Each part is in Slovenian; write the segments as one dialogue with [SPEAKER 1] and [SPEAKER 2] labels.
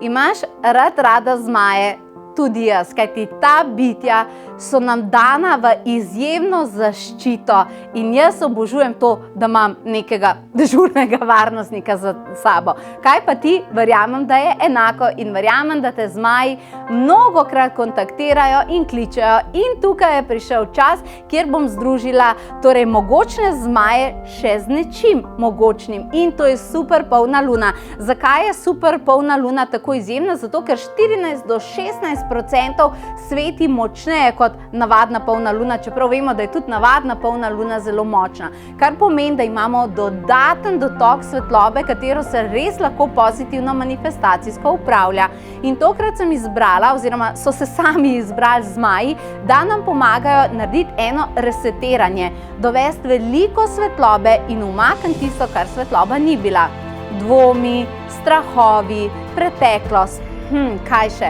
[SPEAKER 1] Imaš rada zmaje, tudi jaz, kajti ta bitja so nam dana v izjemno zaščito in jaz obožujem to, da imam nekega dežurnega varnostnika za sabo. Kaj pa ti? Verjamem, da je enako in verjamem, da te zmaji mnogokrat kontaktirajo in kličejo in tukaj je prišel čas, kjer bom združila torej mogočne zmaje še z nečim mogočnim in to je super polna luna. Zakaj je super polna luna tako izjemna? Zato, ker 14 do 16% sveti močneje kot navadna polna luna, čeprav vemo, da je tudi navadna polna luna zelo močna. Kar pomeni, da imamo dodaten dotok svetlobe, katero se res lahko pozitivno manifestacijsko upravlja. In tokrat sem izbrala, oziroma so se sami izbrali zmaji, da nam pomagajo narediti eno resetiranje, dovesti veliko svetlobe in umakniti tisto, kar svetloba ni bila. Dvomi, strahovi, preteklost. Kaj še?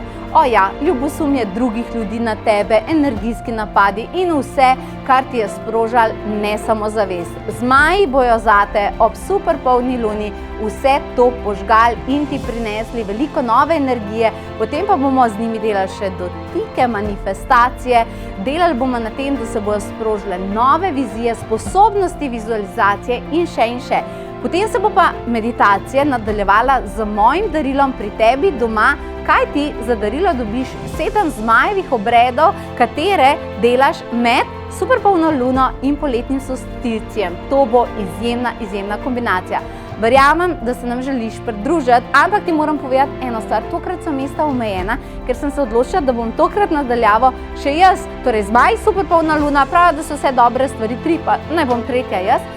[SPEAKER 1] Ljubosumje drugih ljudi na tebe, energijski napadi in vse, kar ti je sprožal nesamozavest. Zmaji bojo zate ob super polni luni vse to požgali in ti prinesli veliko nove energije, potem pa bomo z njimi delali še dotike, manifestacije, delali bomo na tem, da se bojo sprožile nove vizije, sposobnosti vizualizacije in še. Potem se bo pa meditacija nadaljevala z mojim darilom pri tebi doma, kaj ti za darilo dobiš 7 zmajevih obredov, katere delaš med super polno luno in poletnim solsticijem. To bo izjemna kombinacija. Verjamem, da se nam želiš pridružiti, ampak ti moram povedati eno stvar. Tokrat so mesta omejena, ker sem se odločila, da bom tokrat nadaljavo še jaz, torej zmaj, super polna luna, pravijo, da so vse dobre stvari, 3 pa ne bom tretja jaz.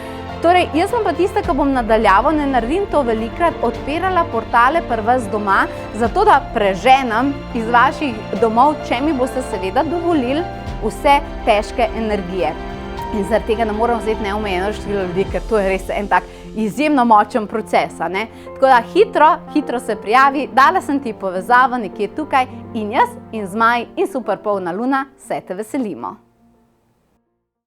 [SPEAKER 1] Torej, jaz bom pa tista, ki bom nadaljavo, ne naredim to velikrat, odpirala portale pri vas doma, zato da preženem iz vaših domov, če mi boste seveda dovolili vse težke energije. In zaradi tega ne moram vzeti neomejeno število ljudi, ker to je res en tak izjemno močen proces. Tako da hitro se prijavi, dala sem ti povezavo nekje tukaj in jaz in zmaj in super polna luna se te veselimo.